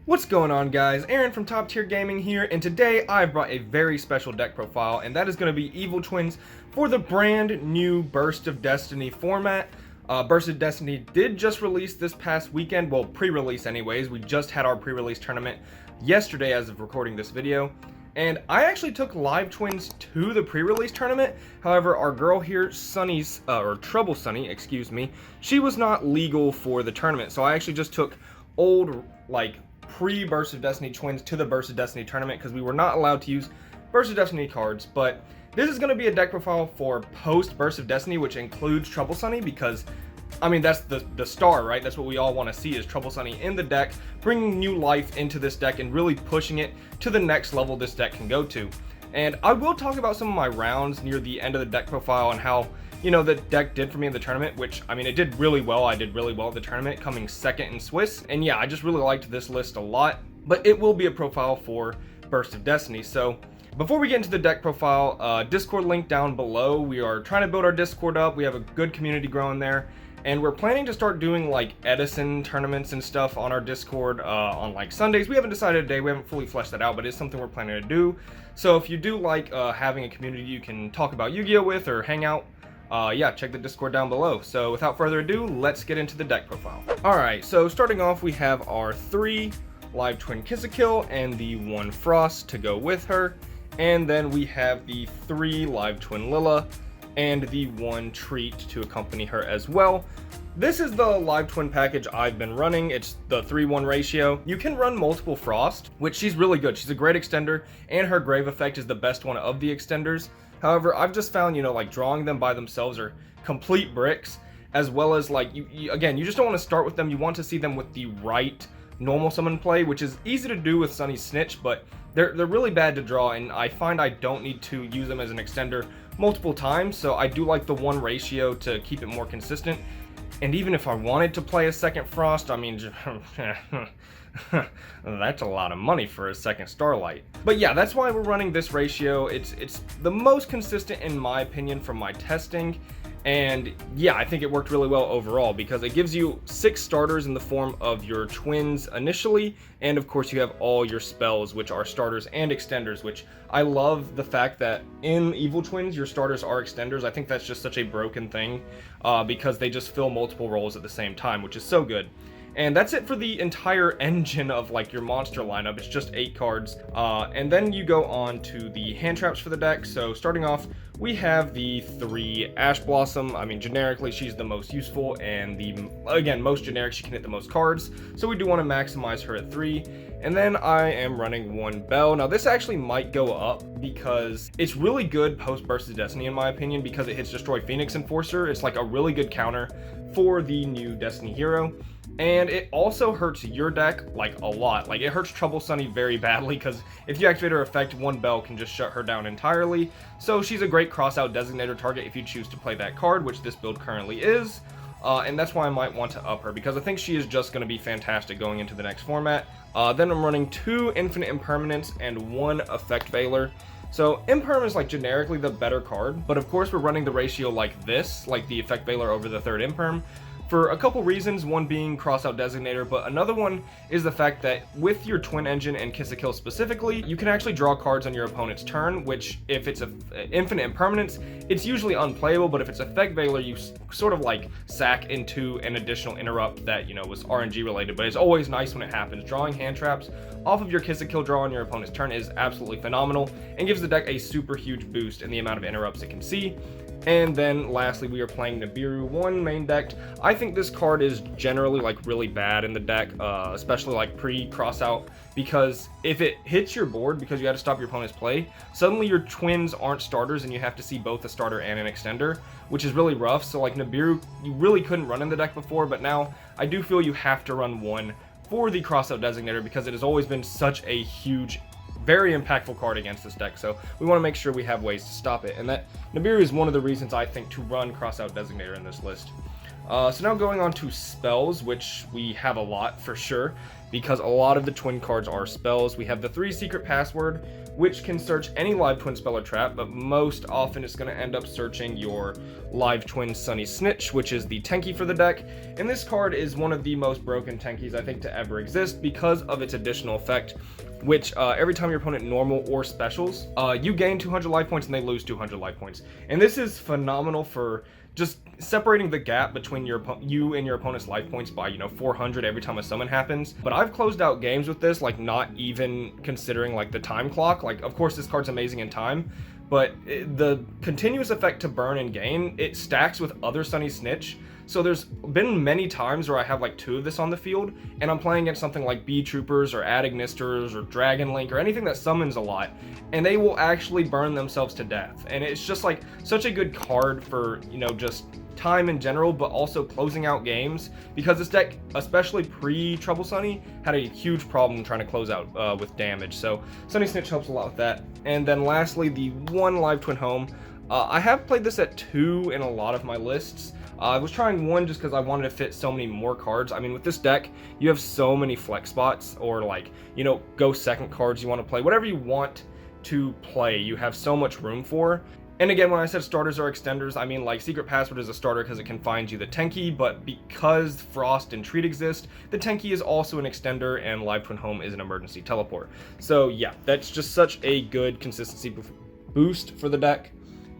What's going on, guys? Aaron from Top Tier Gaming here, and today I've brought a very special deck profile, and that is going to be Evil Twins for the brand new Burst of Destiny format. Burst of Destiny did just release this past weekend, well, pre-release anyways. We just had our pre-release tournament yesterday as of recording this video, and I actually took live twins to the pre-release tournament. However, our girl here, Sunny's, or Trouble Sunny, excuse me, she was not legal for the tournament, so I actually just took old, pre-Burst of Destiny twins to the Burst of Destiny tournament because we were not allowed to use Burst of Destiny cards. But this is going to be a deck profile for post Burst of Destiny, which includes Trouble Sunny, because I mean that's the star, right? That's what we all want to see, is Trouble Sunny in the deck, bringing new life into this deck and really pushing it to the next level this deck can go to. And I will talk about some of my rounds near the end of the deck profile and how, you know, the deck did for me in the tournament, which, I mean, it did really well. I did really well at the tournament, coming second in Swiss. And yeah, I just really liked this list a lot, but it will be a profile for Burst of Destiny. So before we get into the deck profile, Discord link down below. We are trying to build our Discord up. We have a good community growing there. And we're planning to start doing like Edison tournaments and stuff on our Discord on like Sundays. We haven't decided a day, we haven't fully fleshed that out, but it's something we're planning to do. So if you do like having a community you can talk about Yu-Gi-Oh with or hang out, yeah, check the Discord down below. So without further ado, let's get into the deck profile. Alright, so starting off, we have our 3 live twin Kiss-A-Kill and the 1 Frost to go with her. And then we have the 3 live twin Lilla and the 1 Treat to accompany her as well. This is the live twin package I've been running. It's the 3-1 ratio. You can run multiple Frost, which she's really good. She's a great extender, and her Grave effect is the best one of the extenders. However, I've just found, you know, like drawing them by themselves are complete bricks, as well as like, again, you just don't want to start with them. You want to see them with the right normal summon play, which is easy to do with Sunny's Snitch, but they're really bad to draw, and I find I don't need to use them as an extender multiple times, so I do like the 1 ratio to keep it more consistent. And even if I wanted to play a second Frost, I mean, that's a lot of money for a second Starlight. But yeah, that's why we're running this ratio. It's the most consistent in my opinion from my testing. And yeah, I think it worked really well overall because it gives you 6 starters in the form of your twins initially, and of course you have all your spells, which are starters and extenders, which I love the fact that in Evil Twins your starters are extenders. I think that's just such a broken thing because they just fill multiple roles at the same time, which is so good. And that's it for the entire engine of like your monster lineup. It's just 8 cards. And then you go on to the hand traps for the deck. So starting off, we have the 3 Ash Blossom. I mean, generically, she's the most useful and again, most generic. She can hit the most cards. So we do want to maximize her at 3. And then I am running 1 Bell. Now this actually might go up because it's really good post Burst of Destiny in my opinion, because it hits Destroy Phoenix Enforcer. It's like a really good counter for the new Destiny hero. And it also hurts your deck like a lot. Like it hurts Trouble Sunny very badly because if you activate her effect, 1 Bell can just shut her down entirely. So she's a great cross-out designator target if you choose to play that card, which this build currently is. And that's why I might want to up her, because I think she is just going to be fantastic going into the next format. Then I'm running 2 Infinite Impermanence and 1 Effect Veiler. So Imperm is like generically the better card, but of course we're running the ratio like this, like the Effect Veiler over the 3rd Imperm, for a couple reasons, one being cross-out designator, but another one is the fact that with your twin engine and Kiss-A-Kill specifically, you can actually draw cards on your opponent's turn, which if it's an Infinite Impermanence, it's usually unplayable, but if it's Effect Veiler, you sort of like sack into an additional interrupt that, you know, was RNG related, but it's always nice when it happens. Drawing hand traps off of your Kiss-A-Kill draw on your opponent's turn is absolutely phenomenal and gives the deck a super huge boost in the amount of interrupts it can see. And then lastly, we are playing Nibiru 1 main decked. I think this card is generally like really bad in the deck, especially like pre-crossout, because if it hits your board because you had to stop your opponent's play, suddenly your twins aren't starters and you have to see both a starter and an extender, which is really rough. So like Nibiru, you really couldn't run in the deck before, but now I do feel you have to run 1 for the crossout designator because it has always been such a huge, very impactful card against this deck, so we want to make sure we have ways to stop it, and that Nibiru is one of the reasons I think to run Crossout Designator in this list. So now going on to spells, which we have a lot for sure. because a lot of the twin cards are spells. We have the 3 secret password, which can search any live twin spell or trap, but most often it's going to end up searching your live twin Sunny Snitch, which is the tanky for the deck. And this card is one of the most broken tankies I think to ever exist because of its additional effect, which every time your opponent normal or specials, you gain 200 life points and they lose 200 life points. And this is phenomenal for just separating the gap between you and your opponent's life points by, 400 every time a summon happens. But I've closed out games with this, like not even considering like the time clock. Like, of course this card's amazing in time, but the continuous effect to burn and gain, it stacks with other Sunny Snitch. So there's been many times where I have like 2 of this on the field, and I'm playing against something like Bee Troopers or Adignisters or Dragon Link or anything that summons a lot, and they will actually burn themselves to death. And it's just like such a good card for, just time in general, but also closing out games, because this deck, especially pre-Trouble Sunny, had a huge problem trying to close out with damage. So Sunny Snitch helps a lot with that. And then lastly, the 1 live twin home. I have played this at 2 in a lot of my lists. I was trying 1 just because I wanted to fit so many more cards. I mean, with this deck, you have so many flex spots, or like, go second cards you want to play. Whatever you want to play, you have so much room for. And again, when I said starters or extenders, I mean like Secret Password is a starter because it can find you the Tenki, but because Frost and Treat exist, the Tenki is also an extender, and Live Twin Home is an emergency teleport. So yeah, that's just such a good consistency boost for the deck.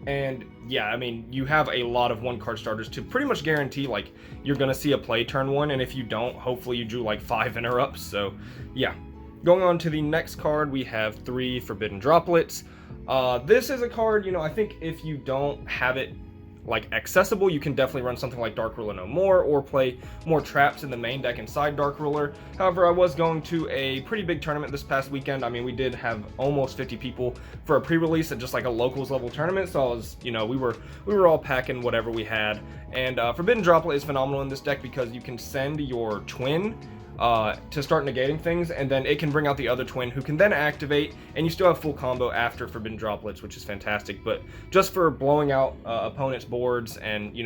And yeah, I mean, you have a lot of 1-card starters to pretty much guarantee like you're gonna see a play turn 1, and if you don't, hopefully you drew like 5 interrupts. So yeah, going on to the next card, we have 3 Forbidden Droplets. This is a card, I think if you don't have it like accessible, you can definitely run something like Dark Ruler No More, or play more traps in the main deck inside Dark Ruler. However, I was going to a pretty big tournament this past weekend. I mean, we did have almost 50 people for a pre-release at just like a locals level tournament, so I was, we were all packing whatever we had. And Forbidden Droplet is phenomenal in this deck because you can send your twin to start negating things, and then it can bring out the other twin, who can then activate, and you still have full combo after Forbidden Droplets, which is fantastic. But just for blowing out opponents' boards and,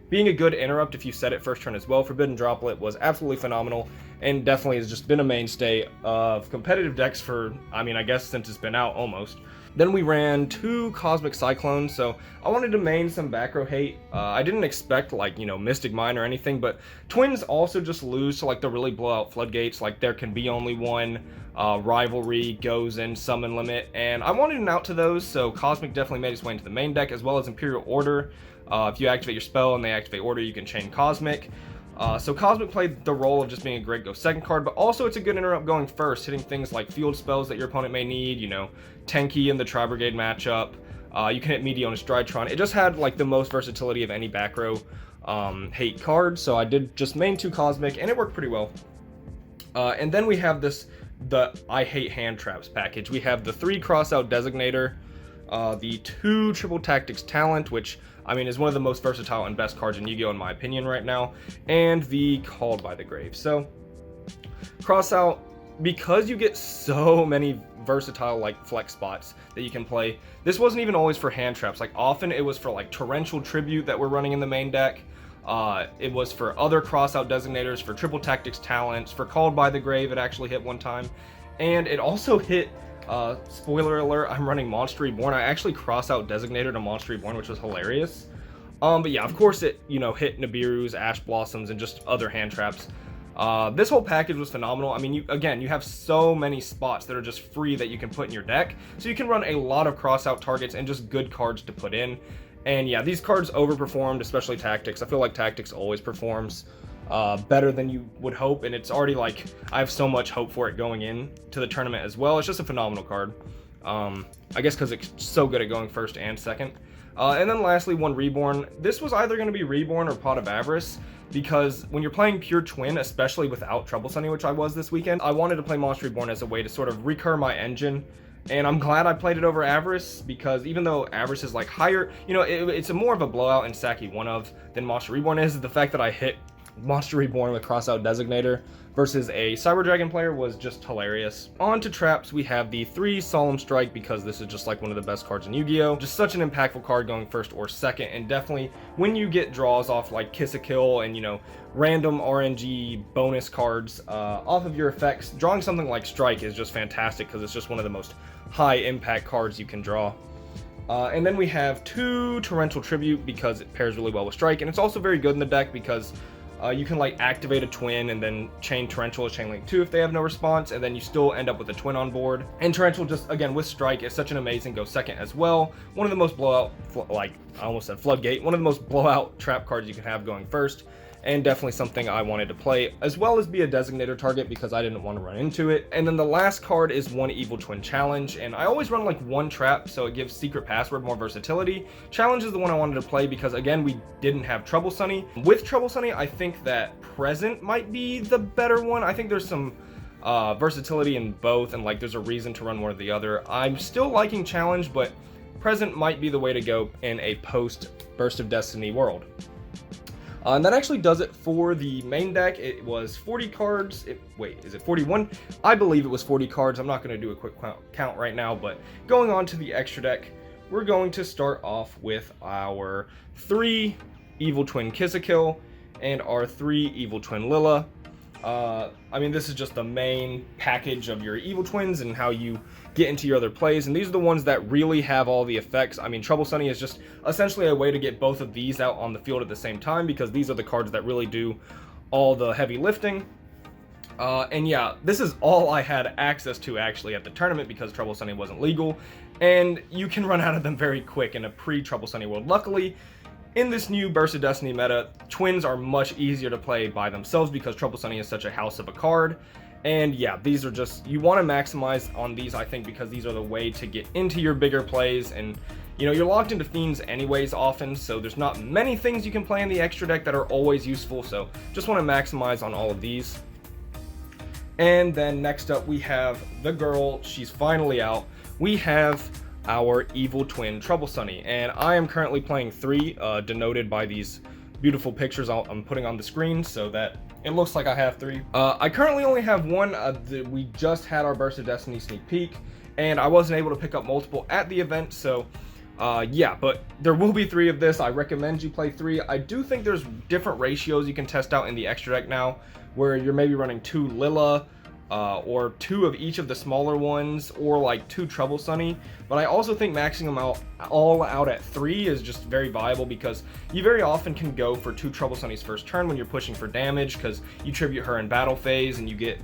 being a good interrupt if you set it first turn as well, Forbidden Droplet was absolutely phenomenal, and definitely has just been a mainstay of competitive decks for, I guess since it's been out almost. Then we ran 2 Cosmic Cyclones, so I wanted to main some back row hate. I didn't expect like, Mystic Mine or anything, but twins also just lose to like the really blowout floodgates, like There Can Be Only One, Rivalry, Goes In, Summon Limit, and I wanted an out to those, so Cosmic definitely made its way into the main deck, as well as Imperial Order. If you activate your spell and they activate Order, you can chain Cosmic. So Cosmic played the role of just being a great go second card, but also it's a good interrupt going first, hitting things like field spells that your opponent may need, Tenki in the Tri-Brigade matchup. You can hit Meteonis Drytron. It just had like the most versatility of any back row hate card, so I did just main 2 Cosmic, and it worked pretty well. And then we have the I Hate Hand Traps package. We have the 3 Crossout Designator, the 2 Triple Tactics Talent, which is one of the most versatile and best cards in Yu-Gi-Oh! In my opinion right now, and the Called by the Grave. So, Crossout, because you get so many versatile like flex spots that you can play, this wasn't even always for hand traps. Like often it was for like Torrential Tribute that we're running in the main deck. It was for other Crossout Designators, for Triple Tactics Talents, for Called by the Grave. It actually hit one time, and it also hit. Spoiler alert, I'm running Monster Reborn. I actually cross-out Designator to Monster Reborn, which was hilarious. But yeah, of course it, hit Nibiru's, Ash Blossoms, and just other hand traps. This whole package was phenomenal. You have so many spots that are just free that you can put in your deck. So you can run a lot of cross-out targets and just good cards to put in. And yeah, these cards overperformed, especially Tactics. I feel like Tactics always performs better than you would hope, and it's already like I have so much hope for it going in to the tournament as well. It's just a phenomenal card, I guess because it's so good at going first and second. And then lastly, 1 Reborn. This was either going to be Reborn or Pot of Avarice, because when you're playing pure twin, especially without Trouble Sunny, which I was this weekend, I wanted to play Monster Reborn as a way to sort of recur my engine. And I'm glad I played it over Avarice, because even though Avarice is like higher, it's a more of a blowout and Saki 1 of than Monster Reborn is, the fact that I hit Monster Reborn with Crossout Designator versus a Cyber Dragon player was just hilarious. On to traps, we have the 3 Solemn Strike, because this is just like one of the best cards in Yu-Gi-Oh! Just such an impactful card going first or second, and definitely when you get draws off like Kiss a Kill and, you know, random RNG bonus cards off of your effects, drawing something like Strike is just fantastic because it's just one of the most high impact cards you can draw. And then we have 2 Torrential Tribute because it pairs really well with Strike, and it's also very good in the deck because you can like activate a twin and then chain Torrential as Chain Link 2 if they have no response, and then you still end up with a twin on board. And Torrential, just again with Strike, is such an amazing go second as well. One of the most blowout, like I almost said Floodgate, one of the most blowout trap cards you can have going first, and definitely something I wanted to play, as well as be a designator target because I didn't want to run into it. And then the last card is 1 Evil Twin Challenge, and I always run like 1 trap, so it gives Secret Password more versatility. Challenge is the one I wanted to play because, again, we didn't have Trouble Sunny. With Trouble Sunny, I think that Present might be the better one. I think there's some versatility in both, and like there's a reason to run one or the other. I'm still liking Challenge, but Present might be the way to go in a post Burst of Destiny world. And that actually does it for the main deck. It was 40 cards. Wait, is it 41? I believe it was 40 cards. I'm not going to do a quick count right now, but going on to the extra deck, we're going to start off with our 3 Evil Twin Kiss-a-Kill and our 3 Evil Twin Lilla. I mean, this is just the main package of your Evil Twins and how you get into your other plays, and these are the ones that really have all the effects. I mean, Trouble Sunny is just essentially a way to get both of these out on the field at the same time, because these are the cards that really do all the heavy lifting. And yeah, this is all I had access to actually at the tournament because Trouble Sunny wasn't legal, and you can run out of them very quick in a pre-Trouble Sunny world. Luckily, in this new Burst of Destiny meta, twins are much easier to play by themselves because Trouble Sunny is such a house of a card. And yeah, these are just, you want to maximize on these, I think, because these are the way to get into your bigger plays. And, you know, you're locked into Fiends anyways often, so there's not many things you can play in the extra deck that are always useful. So just want to maximize on all of these. And then next up, we have the girl. She's finally out. We have our Evil Twin Trouble Sunny, and I am currently playing 3, denoted by these beautiful pictures I'm putting on the screen so that it looks like I have 3. I currently only have 1. We just had our Burst of Destiny sneak peek, and I wasn't able to pick up multiple at the event, so yeah, but there will be 3 of this. I recommend you play 3. I do think there's different ratios you can test out in the extra deck now, where you're maybe running 2 Lilla, or 2 of each of the smaller ones, or like 2 Trouble Sunny. But I also think maxing them all out at 3 is just very viable, because you very often can go for 2 Trouble Sunnies first turn when you're pushing for damage, because you tribute her in battle phase and you get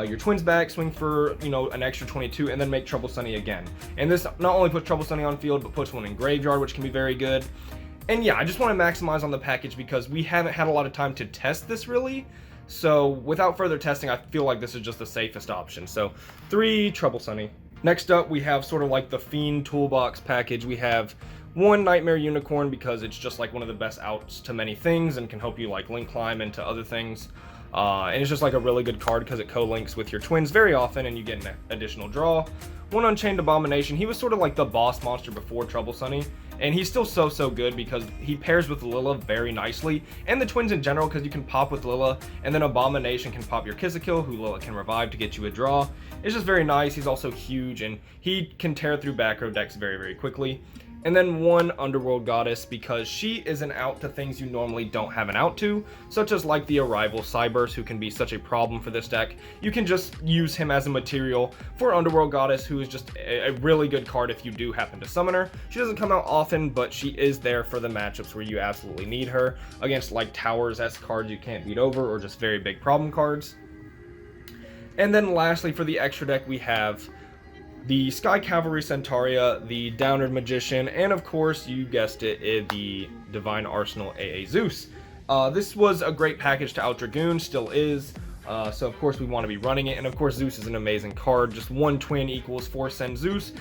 your twins back, swing for, you know, an extra 22, and then make Trouble Sunny again. And this not only puts Trouble Sunny on field, but puts one in graveyard, which can be very good. And yeah, I just want to maximize on the package because we haven't had a lot of time to test this really. So without further testing, I feel like this is just the safest option. So 3 Trouble Sunny. Next up, we have sort of like the Fiend Toolbox package. We have 1 Nightmare Unicorn because it's just like one of the best outs to many things and can help you like link climb into other things. And it's just like a really good card because it co-links with your twins very often and you get an additional draw. 1 Unchained Abomination. He was sort of like the boss monster before Trouble Sunny, and he's still so good because he pairs with Lilla very nicely, and the twins in general, because you can pop with Lilla, and then Abomination can pop your Kiss-a-Kill, who Lilla can revive to get you a draw. It's just very nice. He's also huge, and he can tear through back row decks very quickly. And then 1 Underworld Goddess, because she is an out to things you normally don't have an out to, such as like the Arrival Cybers, who can be such a problem for this deck. You can just use him as a material for Underworld Goddess, who is just a really good card if you do happen to summon her. She doesn't come out often, but she is there for the matchups where you absolutely need her, against like Towers-esque cards you can't beat over, or just very big problem cards. And then lastly, for the extra deck, we have the Sky Cavalry Centauria, the Downward Magician, and of course, you guessed it, the Divine Arsenal AA Zeus. This was a great package to out Dragoon, still is, so of course we want to be running it, and of course Zeus is an amazing card. Just 1 twin equals 4 send Zeus.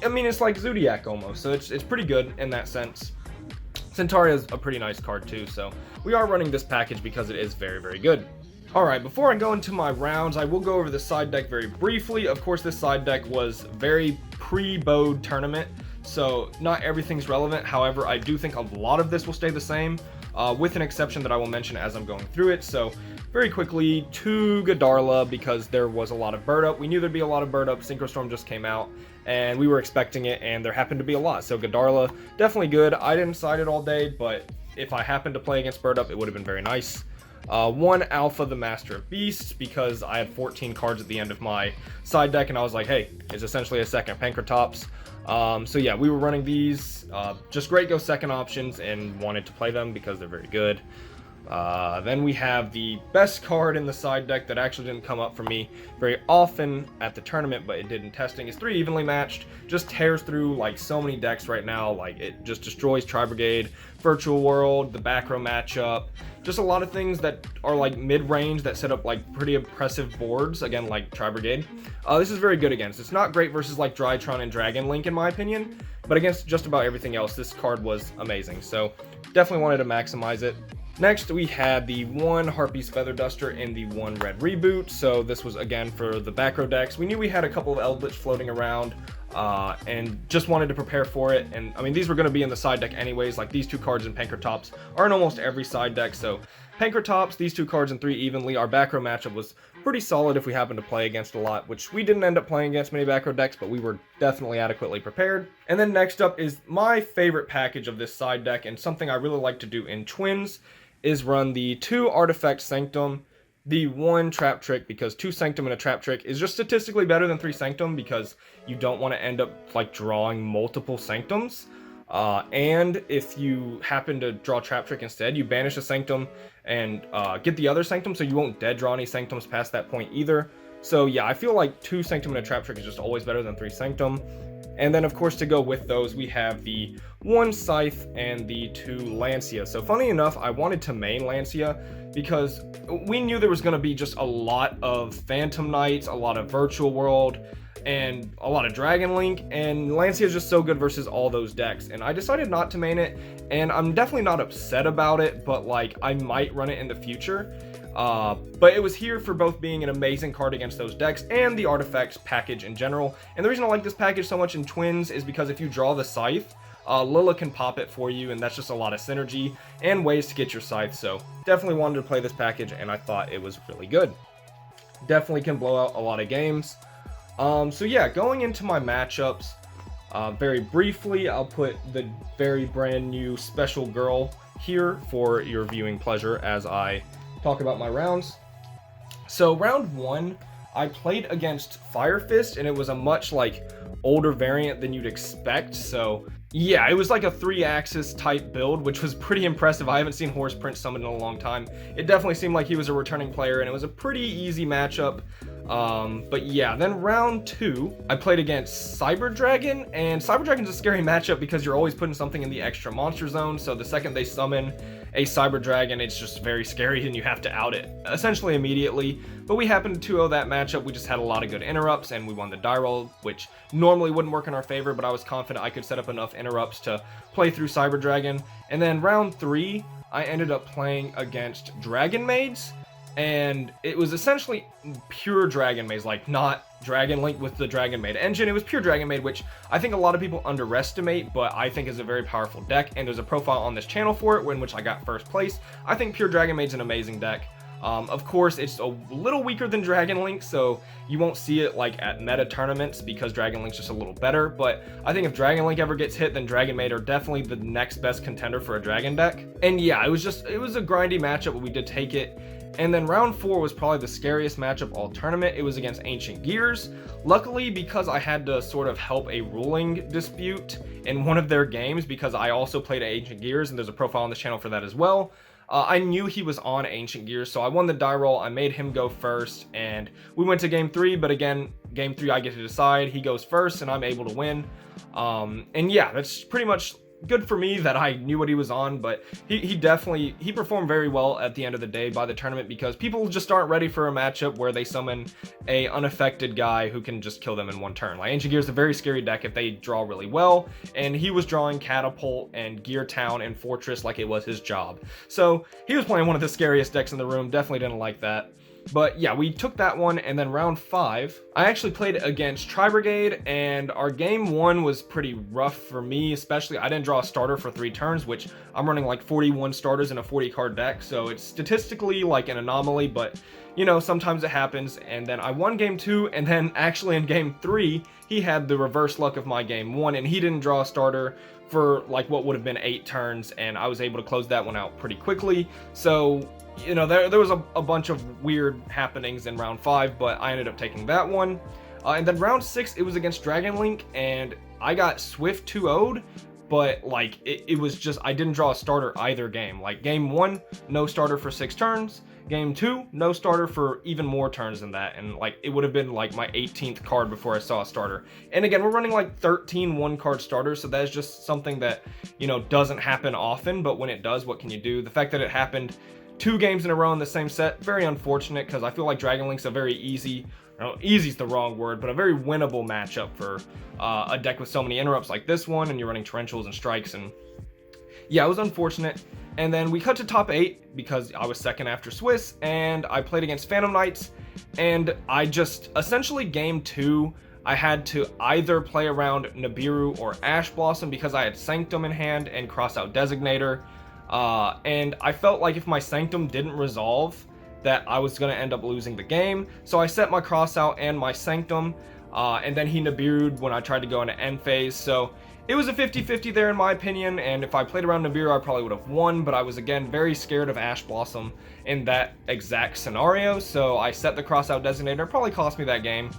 I mean, it's like Zodiac almost, so it's pretty good in that sense. Centauria is a pretty nice card too, so we are running this package because it is very good. Alright, before I go into my rounds, I will go over the side deck very briefly. Of course, this side deck was very pre-Bode tournament, so not everything's relevant. However, I do think a lot of this will stay the same. with an exception that I will mention as I'm going through it. So very quickly, 2 Godarla, because there was a lot of bird up. We knew there'd be a lot of bird up. Synchrostorm just came out, and we were expecting it, and there happened to be a lot. So Godarla, definitely good. I didn't side it all day, but if I happened to play against bird up, it would have been very nice. 1 Alpha, the Master of Beasts, because I had 14 cards at the end of my side deck, and I was like, hey, it's essentially a second Pankratops. So yeah, we were running these, just great go second options, and wanted to play them because they're very good. Then we have the best card in the side deck that actually didn't come up for me very often at the tournament, but it did in testing. It's 3 evenly matched, just tears through like so many decks right now. Like it just destroys Tri-Brigade, Virtual World, the back row matchup, just a lot of things that are like mid-range that set up like pretty impressive boards, again like Tri-Brigade. This is very good against. It's not great versus like Drytron and Dragon Link in my opinion, but against just about everything else, this card was amazing. So definitely wanted to maximize it. Next, we had the 1 Harpy's Feather Duster and the 1 Red Reboot. So this was, again, for the back row decks. We knew we had a couple of Eldritch floating around, and just wanted to prepare for it. And, I mean, these were going to be in the side deck anyways. Like, these 2 cards in Pankratops are in almost every side deck. So, Pankratops, these 2 cards in 3 evenly. Our back row matchup was pretty solid if we happened to play against a lot, which we didn't end up playing against many back row decks, but we were definitely adequately prepared. And then next up is my favorite package of this side deck, and something I really like to do in Twins, is run the 2 Artifact Sanctum, the 1 Trap Trick, because 2 Sanctum and a Trap Trick is just statistically better than 3 Sanctum, because you don't want to end up like drawing multiple Sanctums. And if you happen to draw Trap Trick instead, you banish a Sanctum and get the other Sanctum, so you won't dead draw any Sanctums past that point either. So yeah, I feel like 2 Sanctum and a Trap Trick is just always better than 3 Sanctum. And then, of course, to go with those, we have the 1 Scythe and the 2 Lancia. So, funny enough, I wanted to main Lancia because we knew there was going to be just a lot of Phantom Knights, a lot of Virtual World, and a lot of Dragon Link, and Lancia is just so good versus all those decks. And I decided not to main it, and I'm definitely not upset about it, but, like, I might run it in the future. But it was here for both being an amazing card against those decks and the artifacts package in general. And the reason I like this package so much in Twins is because if you draw the Scythe, Lilla can pop it for you, and that's just a lot of synergy and ways to get your Scythe. So definitely wanted to play this package, and I thought it was really good. Definitely can blow out a lot of games. So yeah, going into my matchups, very briefly, I'll put the very brand new Special Girl here for your viewing pleasure as I talk about my rounds. So round 1, I played against Fire Fist, and it was a much like older variant than you'd expect. So yeah, it was like a 3-axis type build, which was pretty impressive. I haven't seen Horse Prince summoned in a long time. It definitely seemed like he was a returning player, and it was a pretty easy matchup. But yeah, then round 2, I played against Cyber Dragon, and Cyber Dragon's a scary matchup because you're always putting something in the extra monster zone, so the second they summon a Cyber Dragon, it's just very scary and you have to out it essentially immediately. But we happened to 2-0 that matchup. We just had a lot of good interrupts, and we won the die roll, which normally wouldn't work in our favor, but I was confident I could set up enough interrupts to play through Cyber Dragon. And then round 3, I ended up playing against Dragon Maids, and it was essentially pure Dragon Maid, like not Dragon Link with the Dragon Maid engine. It was pure Dragon Maid, which I think a lot of people underestimate, but I think is a very powerful deck, and there's a profile on this channel for it, in which I got first place. I think pure Dragon Maid's an amazing deck. Of course, it's a little weaker than Dragon Link, so you won't see it like at meta tournaments because Dragon Link's just a little better, but I think if Dragon Link ever gets hit, then Dragon Maid are definitely the next best contender for a Dragon deck. And yeah, it was a grindy matchup, but we did take it. And then round 4 was probably the scariest matchup all tournament. It was against Ancient Gears. Luckily, because I had to sort of help a ruling dispute in one of their games, because I also played Ancient Gears, and there's a profile on this channel for that as well. I knew he was on Ancient Gears, so I won the die roll. I made him go first, and we went to game 3, but again, game 3 I get to decide. He goes first, and I'm able to win. And yeah, that's pretty much good for me that I knew what he was on, but he definitely performed very well at the end of the day by the tournament, because people just aren't ready for a matchup where they summon a unaffected guy who can just kill them in one turn. Like, Ancient Gear is a very scary deck if they draw really well, and he was drawing Catapult and Gear Town and Fortress like it was his job. So he was playing one of the scariest decks in the room. Definitely didn't like that. But yeah, we took that one, and then round 5, I actually played against Tri-Brigade, and our game 1 was pretty rough for me, especially I didn't draw a starter for 3 turns, which I'm running like 41 starters in a 40 card deck, so it's statistically like an anomaly, but you know, sometimes it happens. And then I won game 2, and then actually in game 3, he had the reverse luck of my game 1, and he didn't draw a starter for like what would have been 8 turns, and I was able to close that one out pretty quickly. So you know, there was a bunch of weird happenings in round 5, but I ended up taking that one. And then round 6, it was against Dragon Link, and I got Swift 2-0'd, but like it was just, I didn't draw a starter either game. Like game 1, no starter for 6 turns. Game 2, no starter for even more turns than that, and like it would have been like my 18th card before I saw a starter. And again, we're running like 13 one-card starters, so that is just something that, you know, doesn't happen often, but when it does, what can you do? The fact that it happened 2 games in a row in the same set, very unfortunate, because I feel like Dragon Link's a very easy, easy's the wrong word, but a very winnable matchup for a deck with so many interrupts like this one, and you're running torrentials and strikes, and yeah, it was unfortunate. And then we cut to top 8 because I was second after Swiss, and I played against Phantom Knights, and I just, essentially game 2, I had to either play around Nibiru or Ash Blossom because I had Sanctum in hand and Crossout Designator. And I felt like if my Sanctum didn't resolve, that I was going to end up losing the game. So I set my Crossout and my Sanctum, and then he Nibiru'd when I tried to go into end phase. So it was a 50-50 there in my opinion, and if I played around Nibiru, I probably would have won, but I was again very scared of Ash Blossom in that exact scenario, so I set the Crossout Designator. It probably cost me that game.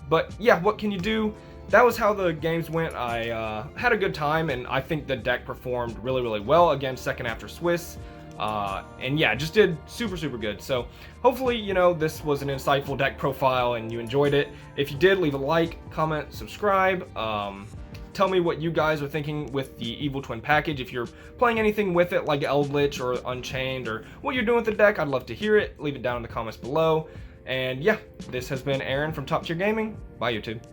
But yeah, what can you do? That was how the games went. I had a good time, and I think the deck performed really, really well. Again, second after Swiss. And yeah, just did super, super good. So hopefully, you know, this was an insightful deck profile and you enjoyed it. If you did, leave a like, comment, subscribe. Tell me what you guys are thinking with the Evil Twin package. If you're playing anything with it, like Eldritch or Unchained, or what you're doing with the deck, I'd love to hear it. Leave it down in the comments below. And yeah, this has been Aaron from Top Tier Gaming. Bye, YouTube.